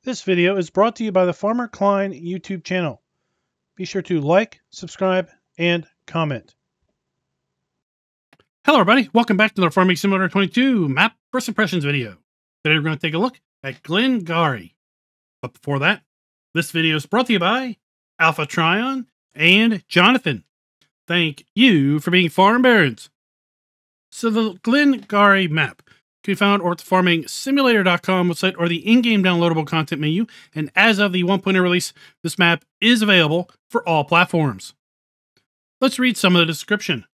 This video is brought to you by the Farmer Klein YouTube channel. Be sure to like, subscribe, and comment. Hello everybody, welcome back to the Farming Simulator 22 map first impressions video. Today we're going to take a look at Glengarry. But before that, this video is brought to you by Alpha Tryon and Jonathan. Thank you for being farm barons. So the Glengarry map can be found over at the farmingsimulator.com website or the in-game downloadable content menu. And as of the 1.0 release, this map is available for all platforms. Let's read some of the description.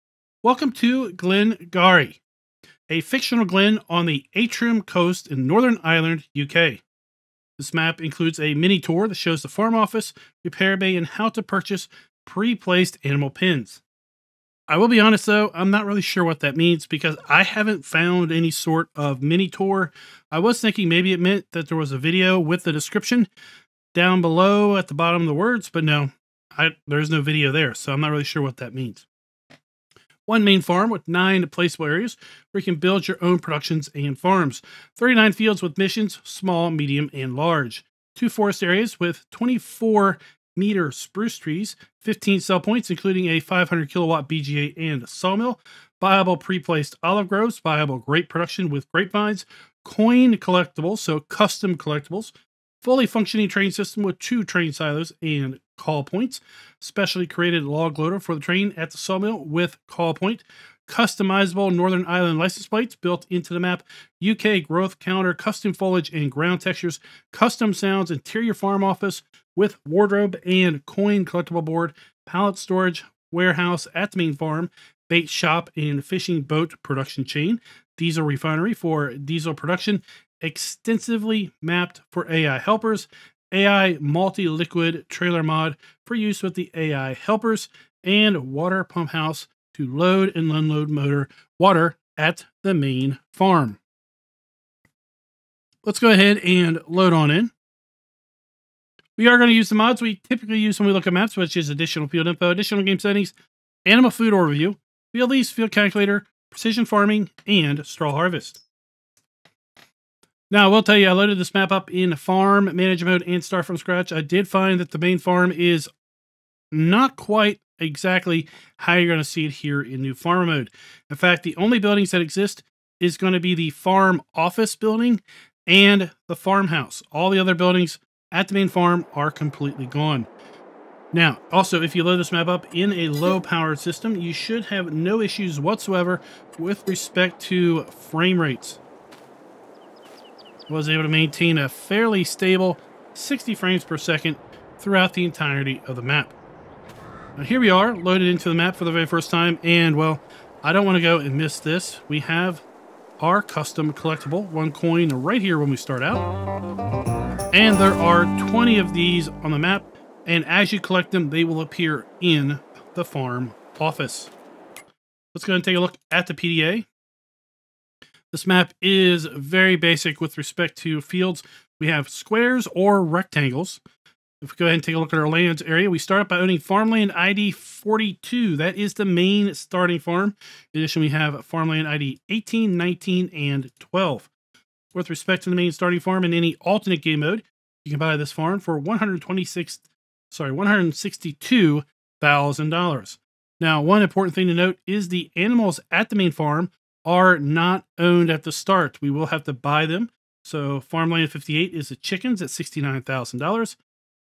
Welcome to Glengarry, a fictional glen on the Antrim coast in Northern Ireland, UK. This map includes a mini tour that shows the farm office, repair bay, and how to purchase pre-placed animal pens. I will be honest though, I'm not really sure what that means because I haven't found any sort of mini tour. I was thinking maybe it meant that there was a video with the description down below at the bottom of the words, but no, there's no video there, so I'm not really sure what that means. One main farm with 9 placeable areas where you can build your own productions and farms. 39 fields with missions, small, medium, and large. 2 forest areas with 24-meter spruce trees, 15 sell points, including a 500 kilowatt BGA and sawmill, Buyable preplaced olive groves, Buyable grape production with grapevines, coin collectibles, so custom collectibles, fully functioning train system with 2 train silos and call points, specially created log loader for the train at the sawmill with call point, customizable Northern Ireland license plates built into the map, UK growth counter, custom foliage and ground textures, custom sounds, interior farm office with wardrobe and coin collectible board, pallet storage, warehouse at the main farm, bait shop and fishing boat production chain, diesel refinery for diesel production, extensively mapped for AI helpers, AI multi-liquid trailer mod for use with the AI helpers, and water pump house to load and unload motor water at the main farm. Let's go ahead and load on in. We are going to use the mods we typically use when we look at maps, which is additional field info, additional game settings, animal food overview, field lease, field calculator, precision farming, and straw harvest. Now, I will tell you, I loaded this map up in farm manager mode and start from scratch. I did find that the main farm is not quite exactly how you're going to see it here in new farmer mode. In fact, the only buildings that exist is going to be the farm office building and the farmhouse. All the other buildings at the main farm are completely gone. Now, also, if you load this map up in a low-powered system, you should have no issues whatsoever with respect to frame rates. Was able to maintain a fairly stable 60 frames per second throughout the entirety of the map. Now here we are, loaded into the map for the very first time, and well, I don't want to go and miss this. We have our custom collectible, 1 coin right here when we start out. And there are 20 of these on the map, and as you collect them, they will appear in the farm office. Let's go ahead and take a look at the PDA. This map is very basic with respect to fields. We have squares or rectangles. If we go ahead and take a look at our lands area, we start by owning farmland ID 42. That is the main starting farm. In addition, we have farmland ID 18, 19, and 12. With respect to the main starting farm in any alternate game mode, you can buy this farm for $162,000. Now, one important thing to note is the animals at the main farm are not owned at the start. We will have to buy them. So farmland 58 is the chickens at $69,000.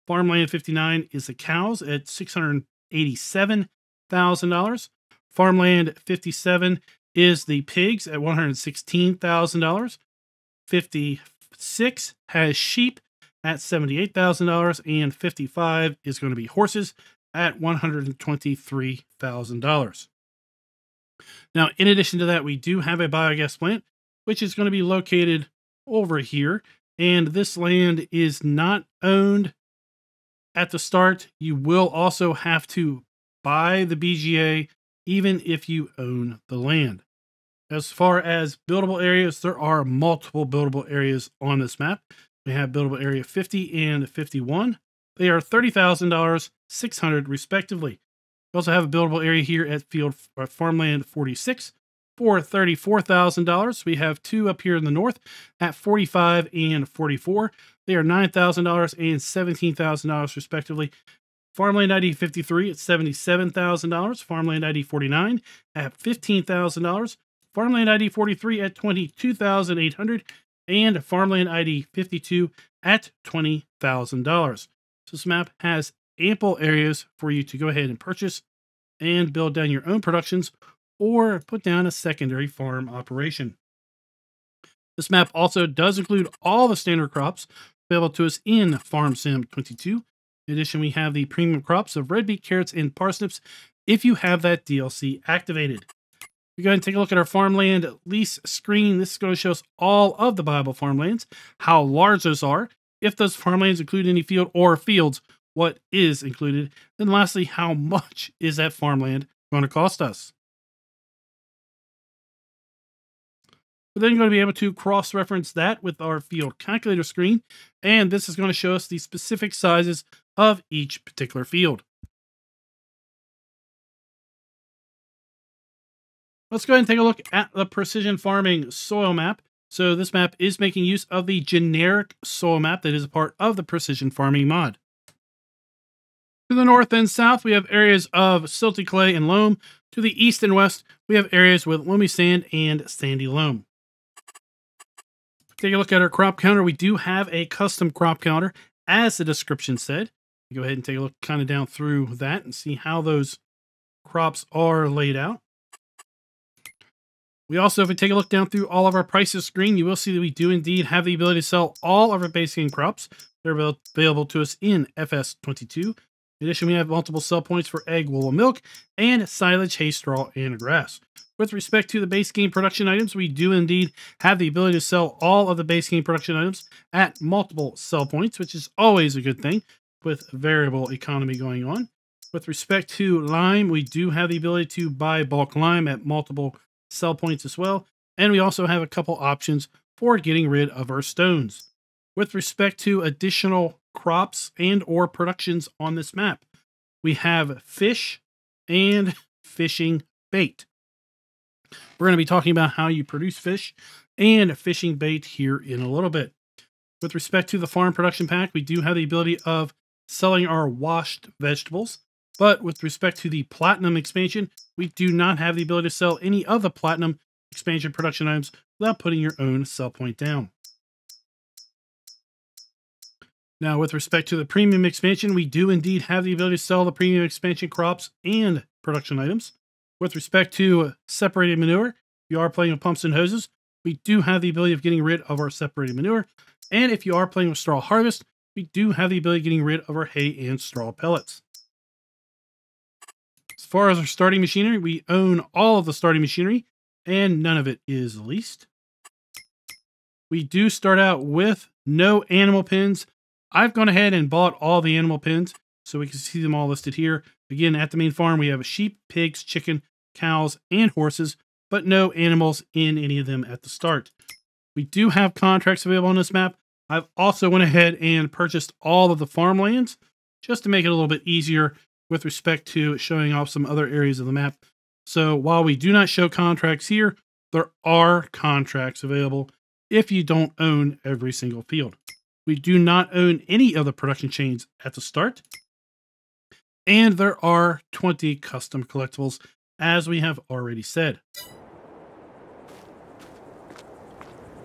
Farmland 59 is the cows at $687,000. Farmland 57 is the pigs at $116,000. 56 has sheep at $78,000, and 55 is going to be horses at $123,000. Now, in addition to that, we do have a biogas plant, which is going to be located over here. And this land is not owned at the start. You will also have to buy the BGA, even if you own the land. As far as buildable areas, there are multiple buildable areas on this map. We have buildable area 50 and 51. They are $30,000, $600 respectively. We also have a buildable area here at farmland 46 for $34,000. We have 2 up here in the north at 45 and 44. They are $9,000 and $17,000 respectively. Farmland ID 53 at $77,000. Farmland ID 49 at $15,000. Farmland ID 43 at $22,800. And Farmland ID 52 at $20,000. So this map has ample areas for you to go ahead and purchase and build down your own productions or put down a secondary farm operation. This map also does include all the standard crops available to us in Farm Sim 22. In addition, we have the premium crops of red beet, carrots, and parsnips if you have that DLC activated. We go ahead and take a look at our farmland lease screen. This is going to show us all of the Buyable farmlands, how large those are, if those farmlands include any field or fields, what is included, and lastly, how much is that farmland going to cost us. We're then going to be able to cross-reference that with our field calculator screen, and this is going to show us the specific sizes of each particular field. Let's go ahead and take a look at the precision farming soil map. So this map is making use of the generic soil map that is a part of the precision farming mod. To the north and south, we have areas of silty clay and loam. To the east and west, we have areas with loamy sand and sandy loam. Take a look at our crop counter. We do have a custom crop counter, as the description said. Go ahead and take a look kind of down through that and see how those crops are laid out. We also, if we take a look down through all of our prices screen, you will see that we do indeed have the ability to sell all of our base game crops. They're available to us in FS22. In addition, we have multiple sell points for egg, wool, and milk, and silage, hay, straw, and grass. With respect to the base game production items, we do indeed have the ability to sell all of the base game production items at multiple sell points, which is always a good thing with variable economy going on. With respect to lime, we do have the ability to buy bulk lime at multiple sell points as well. And we also have a couple options for getting rid of our stones. With respect to additional crops and or productions on this map, we have fish and fishing bait. We're going to be talking about how you produce fish and fishing bait here in a little bit. With respect to the farm production pack, we do have the ability of selling our washed vegetables. But with respect to the platinum expansion, we do not have the ability to sell any of the platinum expansion production items without putting your own sell point down. Now, with respect to the premium expansion, we do indeed have the ability to sell the premium expansion crops and production items. With respect to separated manure, if you are playing with pumps and hoses, we do have the ability of getting rid of our separated manure. And if you are playing with straw harvest, we do have the ability of getting rid of our hay and straw pellets. As far as our starting machinery, we own all of the starting machinery, and none of it is leased. We do start out with no animal pens. I've gone ahead and bought all the animal pens, so we can see them all listed here. Again, at the main farm, we have sheep, pigs, chicken, cows, and horses, but no animals in any of them at the start. We do have contracts available on this map. I've also went ahead and purchased all of the farmlands just to make it a little bit easier with respect to showing off some other areas of the map. So while we do not show contracts here, there are contracts available if you don't own every single field. We do not own any of the production chains at the start. And there are 20 custom collectibles, as we have already said.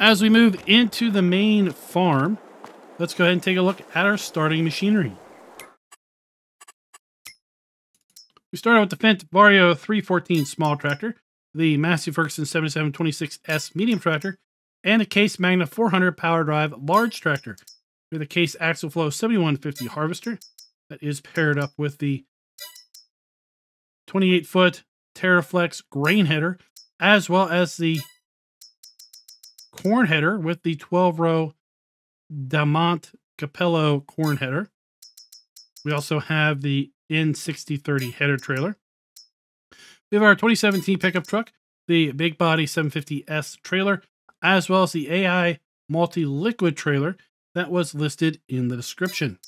As we move into the main farm, let's go ahead and take a look at our starting machinery. We start out with the Fendt Vario 314 small tractor, the Massey Ferguson 7726S medium tractor, and a Case Magna 400 power drive large tractor. We have the Case Axle Flow 7150 harvester that is paired up with the 28-foot Terraflex grain header, as well as the corn header with the 12-row Damont Capello corn header. We also have the N6030 header trailer. We have our 2017 pickup truck, the Big Body 750S trailer, as well as the AI multi-liquid trailer that was listed in the description.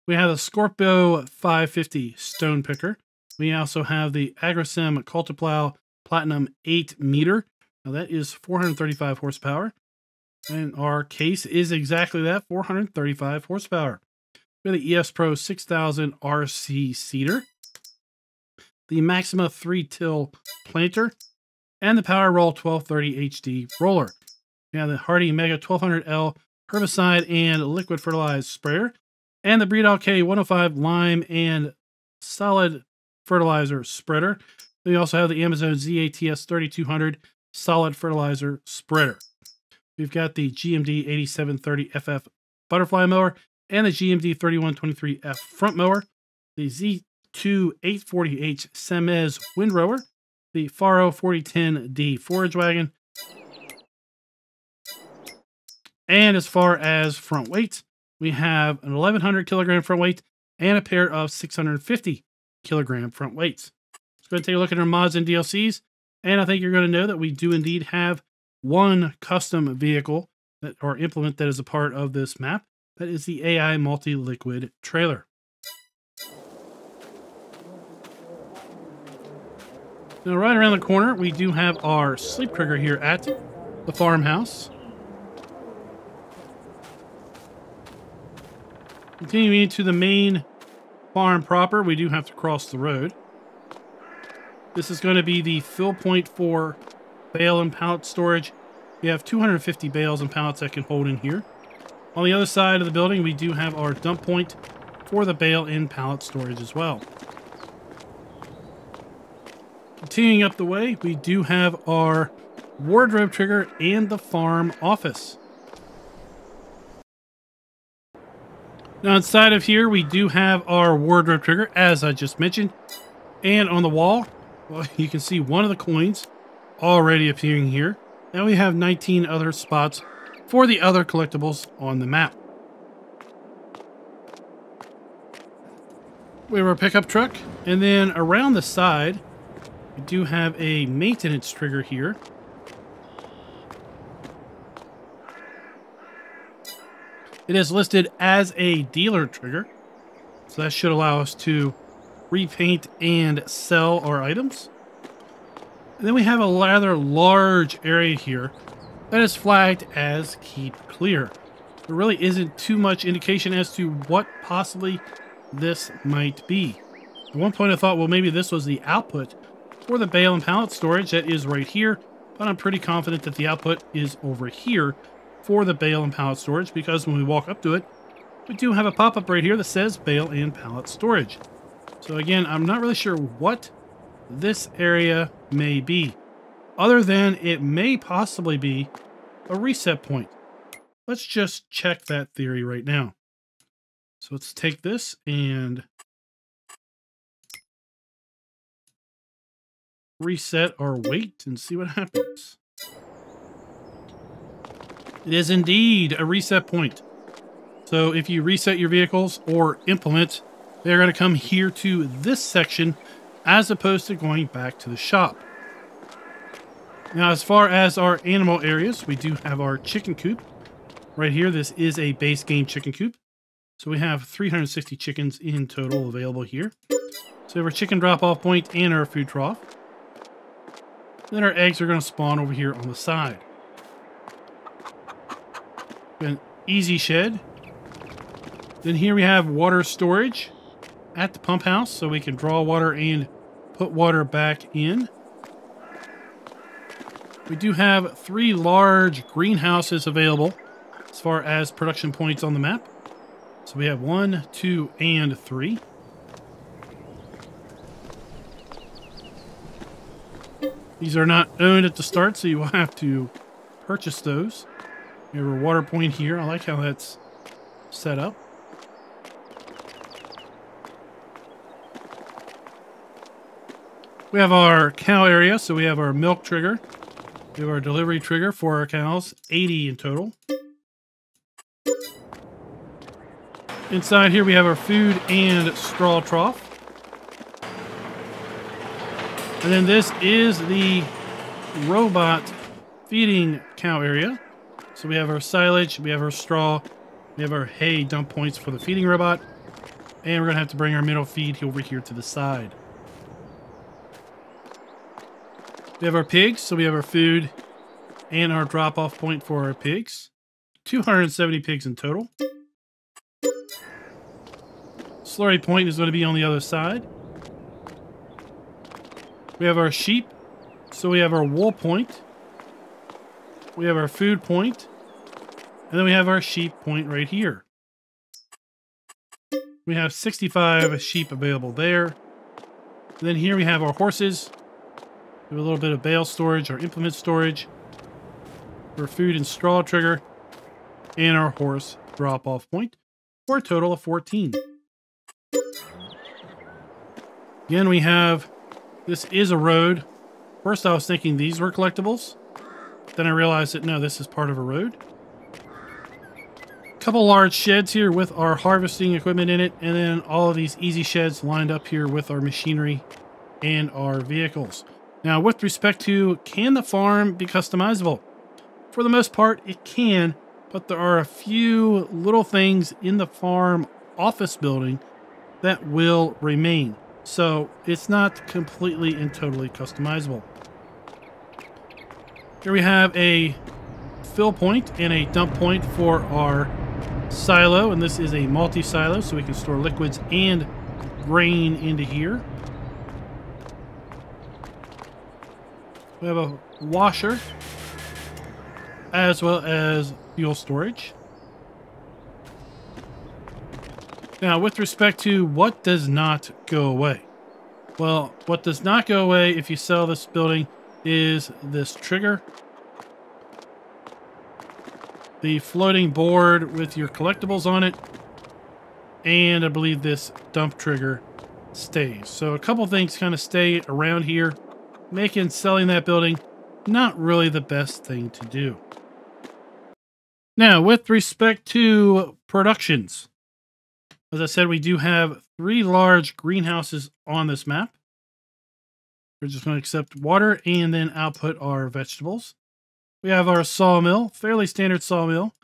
We have the Scorpio 550 stone picker. We also have the Agrosim Cultiplow Platinum 8 meter. Now that is 435 horsepower. And our case is exactly that, 435 horsepower. We have the ES Pro 6000 RC seeder, the Maxima 3-till planter, and the Power Roll 1230 HD roller. We have the Hardy Mega 1200L herbicide and liquid fertilized sprayer, and the Breedall K 105 lime and solid fertilizer spreader. We also have the Amazon ZATS 3200 solid fertilizer spreader. We've got the GMD 8730 FF butterfly mower and the GMD 3123F front mower, the Z2 840H Semez windrower, the Faro 4010D forage wagon. And as far as front weight, we have an 1100 kilogram front weight and a pair of 650 kilogram front weights. Let's go ahead and take a look at our mods and DLCs. And I think you're going to know that we do indeed have one custom vehicle that, or implement, that is a part of this map. That is the AI multi-liquid trailer. Now, right around the corner, we do have our sleep trigger here at the farmhouse. Continuing into the main farm proper, we do have to cross the road. This is going to be the fill point for bale and pallet storage. We have 250 bales and pallets that can hold in here. On the other side of the building, we do have our dump point for the bale and pallet storage as well. Continuing up the way, we do have our wardrobe trigger and the farm office. Now inside of here, we do have our wardrobe trigger, as I just mentioned. And on the wall, well, you can see one of the coins already appearing here. And we have 19 other spots for the other collectibles on the map. We have our pickup truck, and then around the side, we do have a maintenance trigger here. It is listed as a dealer trigger, so that should allow us to repaint and sell our items. And then we have a rather large area here that is flagged as keep clear. There really isn't too much indication as to what possibly this might be. At one point I thought, well, maybe this was the output for the bale and pallet storage that is right here, but I'm pretty confident that the output is over here for the bale and pallet storage, because when we walk up to it, we do have a pop-up right here that says bale and pallet storage. So again, I'm not really sure what this area may be, other than it may possibly be a reset point. Let's just check that theory right now. So let's take this and reset our weight and see what happens. It is indeed a reset point. So if you reset your vehicles or implement, they're going to come here to this section as opposed to going back to the shop. Now, as far as our animal areas, we do have our chicken coop right here. This is a base game chicken coop. So we have 360 chickens in total available here. So we have our chicken drop-off point and our food trough. Then our eggs are going to spawn over here on the side. An easy shed. Then here we have water storage at the pump house, so we can draw water and put water back in. We do have 3 large greenhouses available as far as production points on the map. So we have 1, 2, and 3. These are not owned at the start, so you will have to purchase those. We have a water point here. I like how that's set up. We have our cow area, so we have our milk trigger. We have our delivery trigger for our cows, 80 in total. Inside here we have our food and straw trough. And then this is the robot feeding cow area. So we have our silage, we have our straw, we have our hay dump points for the feeding robot. And we're going to have to bring our middle feed over here to the side. We have our pigs, so we have our food and our drop-off point for our pigs. 270 pigs in total. Slurry point is going to be on the other side. We have our sheep. So we have our wool point. We have our food point. And then we have our sheep point right here. We have 65 sheep available there. And then here we have our horses. We have a little bit of bale storage or implement storage. Our food and straw trigger. And our horse drop-off point. For a total of 14. Again, we have... This is a road. First I was thinking these were collectibles. Then I realized that no, this is part of a road. Couple large sheds here with our harvesting equipment in it. And then all of these easy sheds lined up here with our machinery and our vehicles. Now with respect to, can the farm be customizable? For the most part, it can. But there are a few little things in the farm office building that will remain. So it's not completely and totally customizable. Here we have a fill point and a dump point for our silo. And this is a multi-silo, so we can store liquids and grain into here. We have a washer as well as fuel storage. Now, with respect to what does not go away. Well, what does not go away if you sell this building is this trigger. The floating board with your collectibles on it. And I believe this dump trigger stays. So a couple things kind of stay around here, making selling that building not really the best thing to do. Now, with respect to productions. As I said, we do have 3 large greenhouses on this map. We're just going to accept water and then output our vegetables. We have our sawmill, fairly standard sawmill.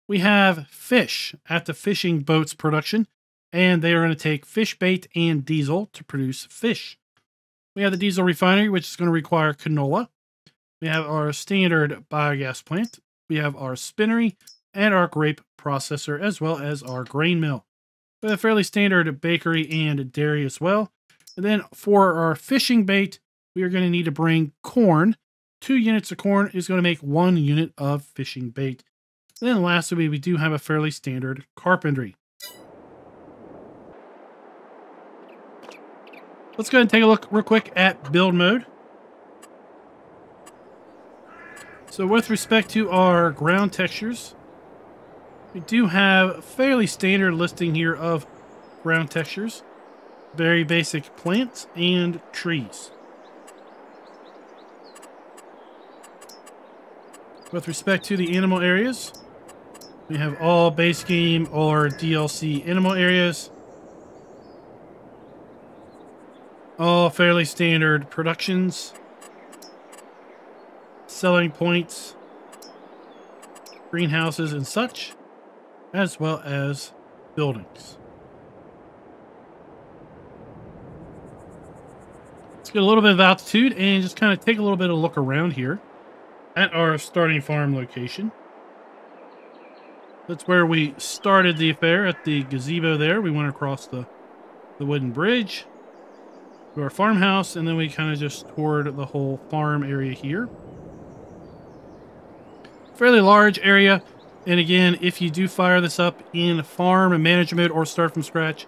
We have fish at the fishing boats production, and they are going to take fish bait and diesel to produce fish. We have the diesel refinery, which is going to require canola. We have our standard biogas plant. We have our spinnery and our grape processor, as well as our grain mill. With a fairly standard bakery and dairy as well. And then for our fishing bait, we are going to need to bring corn. 2 units of corn is going to make 1 unit of fishing bait. And then lastly, we do have a fairly standard carpentry. Let's go ahead and take a look real quick at build mode. So with respect to our ground textures, we do have a fairly standard listing here of ground textures. Very basic plants and trees. With respect to the animal areas, we have all base game or DLC animal areas. All fairly standard productions. Selling points. Greenhouses and such. As well as buildings. Let's get a little bit of altitude and just kind of take a little bit of a look around here at our starting farm location. That's where we started the affair, at the gazebo there. We went across the wooden bridge to our farmhouse, and then we kind of just toured the whole farm area here. Fairly large area. And again, if you do fire this up in farm management or start from scratch,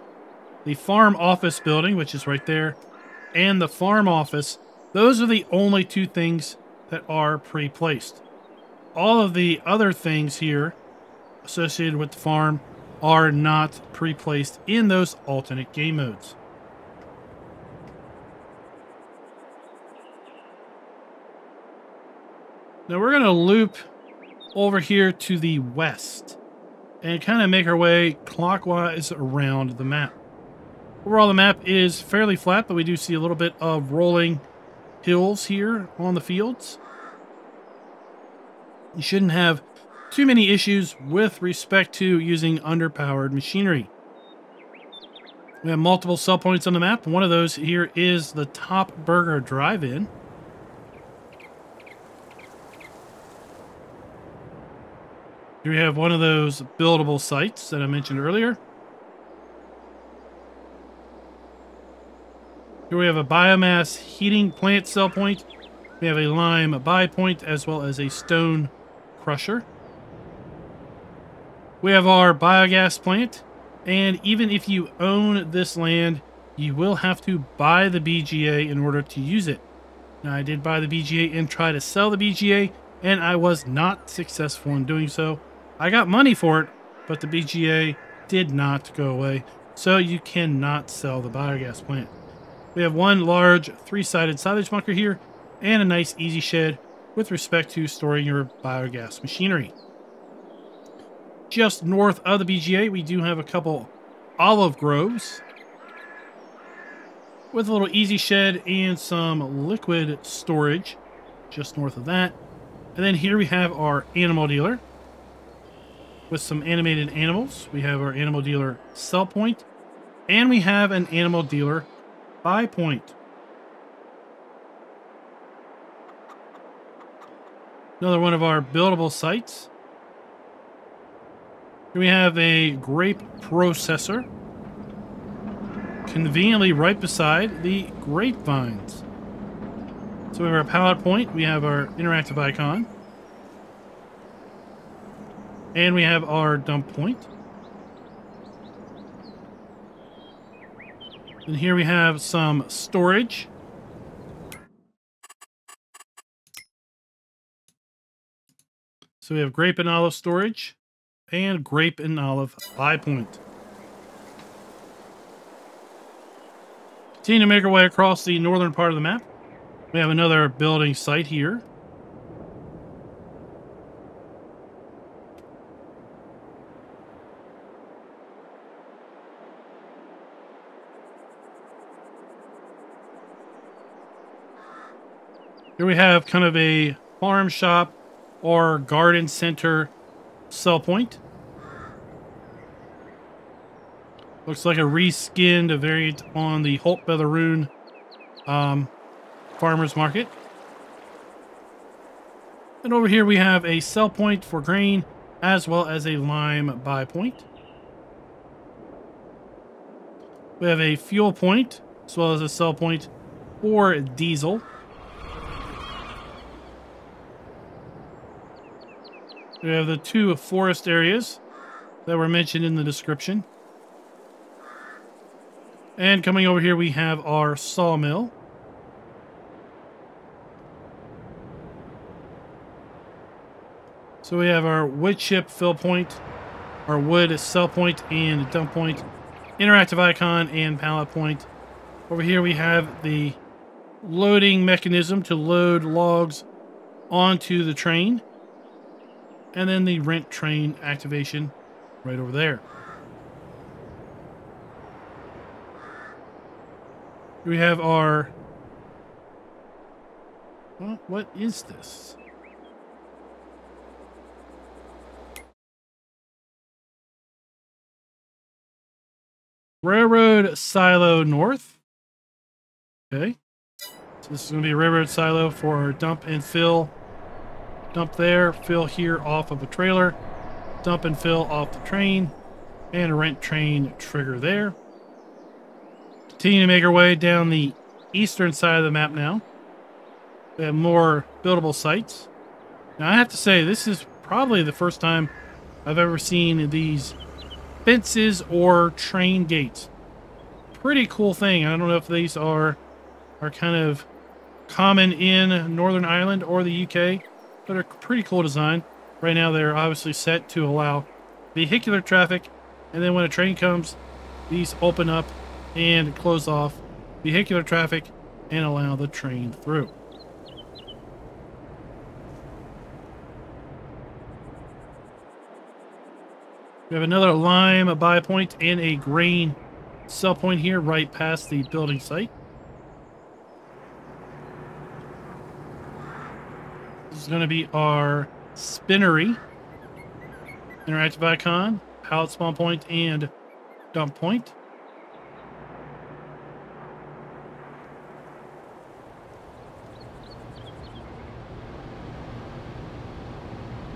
the farm office building, which is right there, and the farm office, those are the only 2 things that are pre-placed. All of the other things here associated with the farm are not pre-placed in those alternate game modes. Now we're going to loop over here to the west and kind of make our way clockwise around the map. Overall, the map is fairly flat, but we do see a little bit of rolling hills here on the fields. You shouldn't have too many issues with respect to using underpowered machinery. We have multiple sell points on the map. One of those here is the Top Burger Drive-In. Here we have one of those buildable sites that I mentioned earlier. Here we have a biomass heating plant sell point. We have a lime buy point as well as a stone crusher. We have our biogas plant, and even if you own this land, you will have to buy the BGA in order to use it. Now, I did buy the BGA and try to sell the BGA, and I was not successful in doing so. I got money for it, but the BGA did not go away, so you cannot sell the biogas plant. We have one large three-sided silage bunker here, and a nice easy shed with respect to storing your biogas machinery. Just north of the BGA, we do have a couple olive groves with a little easy shed and some liquid storage just north of that. And then here we have our animal dealer with some animated animals. We have our animal dealer sell point, and we have an animal dealer buy point. Another one of our buildable sites. Here we have a grape processor conveniently right beside the grapevines. So we have our pallet point, we have our interactive icon, and we have our dump point. And here we have some storage. So we have grape and olive storage and grape and olive buy point. Continue to make our way across the northern part of the map. We have another building site here. Here we have kind of a farm shop or garden center sell point. Looks like a reskinned variant on the Holt Betheroon farmer's market. And over here we have a sell point for grain as well as a lime buy point. We have a fuel point as well as a sell point for diesel. We have the two forest areas that were mentioned in the description. And coming over here, we have our sawmill. So we have our wood chip fill point, our wood sell point and dump point, interactive icon and pallet point. Over here we have the loading mechanism to load logs onto the train. And then the rent train activation right over there. We have our... Well, what is this? Railroad Silo North. Okay. So this is going to be a railroad silo for our dump and fill. Dump there, fill here off of a trailer, dump and fill off the train, and a rent train trigger there. Continue to make our way down the eastern side of the map now. We have more buildable sites. Now I have to say, this is probably the first time I've ever seen these fences or train gates. Pretty cool thing. I don't know if these are kind of common in Northern Ireland or the UK. But a pretty cool design. Right now they're obviously set to allow vehicular traffic, and then when a train comes, these open up and close off vehicular traffic and allow the train through. We have another lime buy point and a grain sell point here right past the building site. This is going to be our spinnery. Interactive icon, pallet spawn point, and dump point.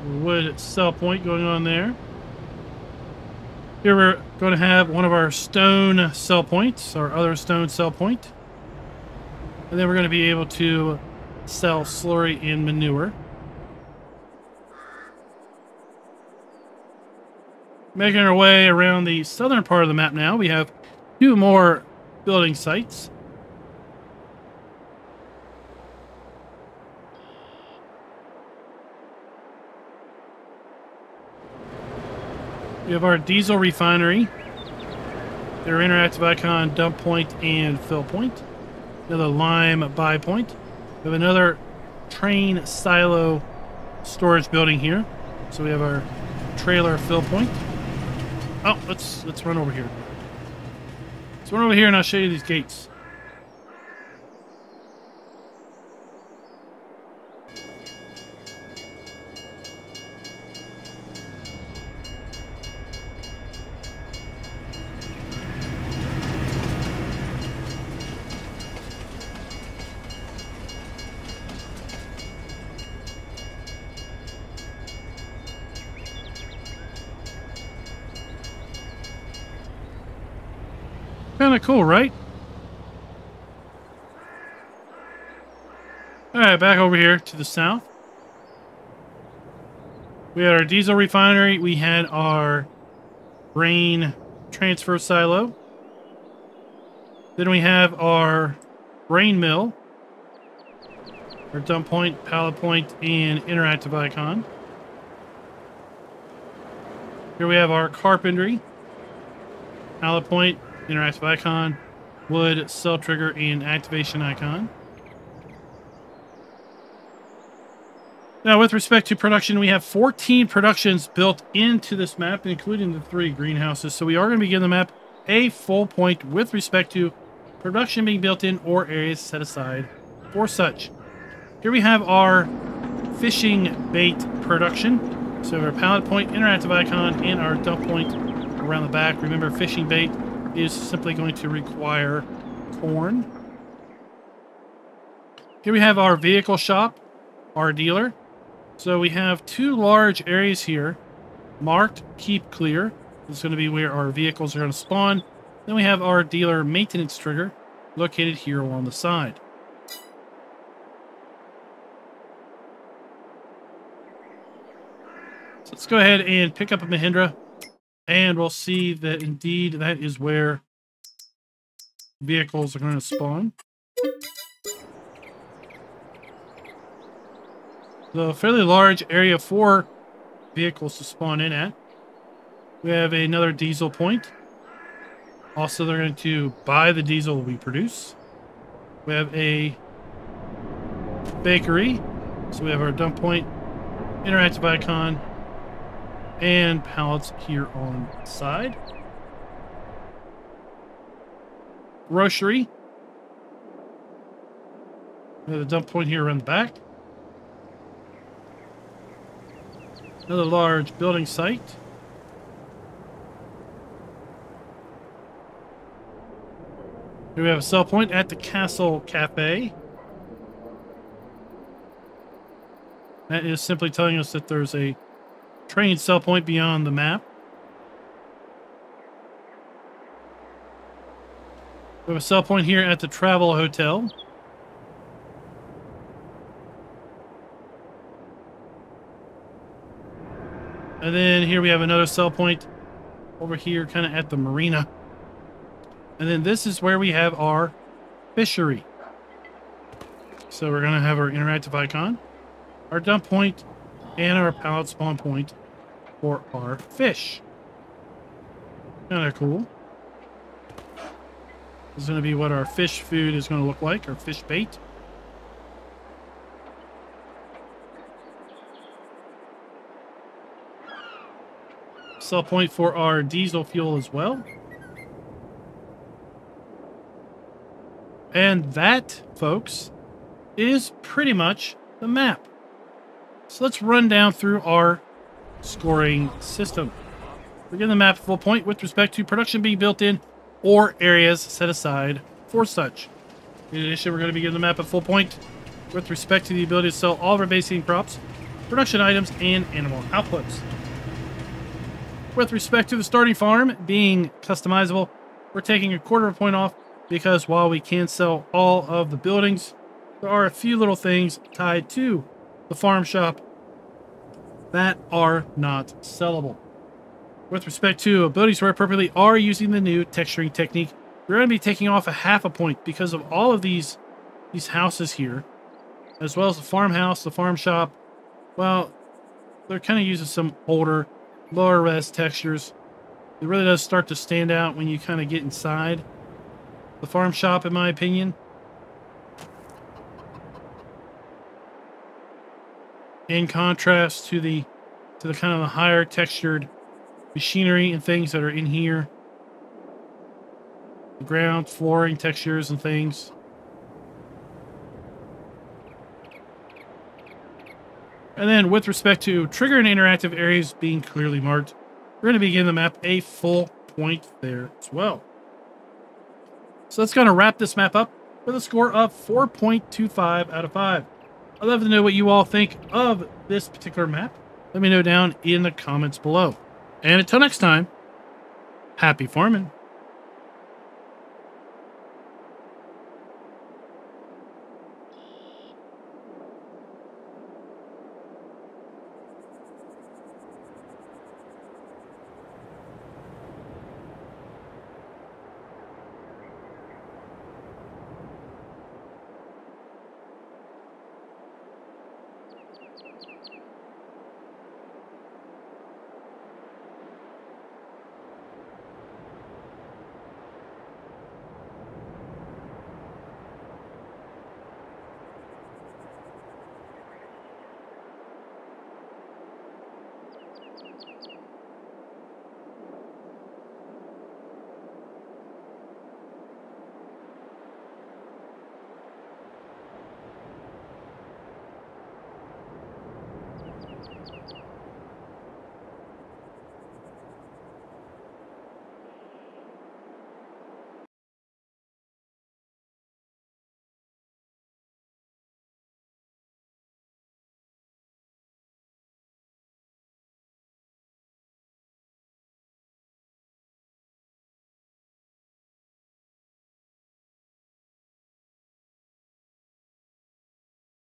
wood sell point going on there. Here we're going to have one of our stone sell points, our other stone sell point. And then we're going to be able to sell slurry and manure. Making our way around the southern part of the map now, we have 2 more building sites. We have our diesel refinery, their interactive icon, dump point, and fill point. Another lime buy point. We have another train silo storage building here. So we have our trailer fill point. Oh, let's run over here. Let's run over here and I'll show you these gates. Kind of cool, right? Alright, back over here to the south. We had our diesel refinery. We had our grain transfer silo. Then we have our grain mill. Our dump point, pallet point, and interactive icon. Here we have our carpentry. Pallet point, interactive icon, wood, cell trigger, and activation icon. Now, with respect to production, we have 14 productions built into this map, including the 3 greenhouses. So we are going to be giving the map a full point with respect to production being built in or areas set aside for such. Here we have our fishing bait production. So we have our pallet point, interactive icon, and our dump point around the back. Remember, fishing bait is simply going to require corn. Here we have our vehicle shop, our dealer. So we have 2 large areas here marked keep clear. This is going to be where our vehicles are going to spawn. Then we have our dealer maintenance trigger located here along the side. So let's go ahead and pick up a Mahindra. And we'll see that indeed that is where vehicles are going to spawn. So a fairly large area for vehicles to spawn in at. We have another diesel point. Also, they're going to buy the diesel we produce. We have a bakery. So we have our dump point, interactive icon, and pallets here on the side. Grocery. We have a dump point here around the back. Another large building site. Here we have a sell point at the Castle Cafe. That is simply telling us that there's a train sell point beyond the map. We have a sell point here at the Travel Hotel. And then here we have another sell point over here kind of at the marina. And then this is where we have our fishery. So we're going to have our interactive icon, our dump point, and our pallet spawn point for our fish. Kind of cool. This is going to be what our fish food is going to look like, our fish bait. Sell point for our diesel fuel as well. And that, folks, is pretty much the map. So let's run down through our scoring system. We're giving the map a full point with respect to production being built in or areas set aside for such. In addition, we're going to be giving the map a full point with respect to the ability to sell all of our basic crops production items, and animal outputs. With respect to the starting farm being customizable, we're taking a 1/4 point off because while we can sell all of the buildings, there are a few little things tied to the farm shop that are not sellable. With respect to abilities where appropriately are using the new texturing technique, we're going to be taking off a 1/2 point because of all of these houses here, as well as the farmhouse, the farm shop. Well, they're kind of using some older, lower res textures. It really does start to stand out when you kind of get inside the farm shop, in my opinion. In contrast to the kind of the higher textured machinery and things that are in here. The ground, flooring textures and things. And then with respect to trigger and interactive areas being clearly marked, we're going to be giving the map a full point there as well. So that's going to wrap this map up with a score of 4.25 out of 5. I'd love to know what you all think of this particular map. Let me know down in the comments below. And until next time, happy farming.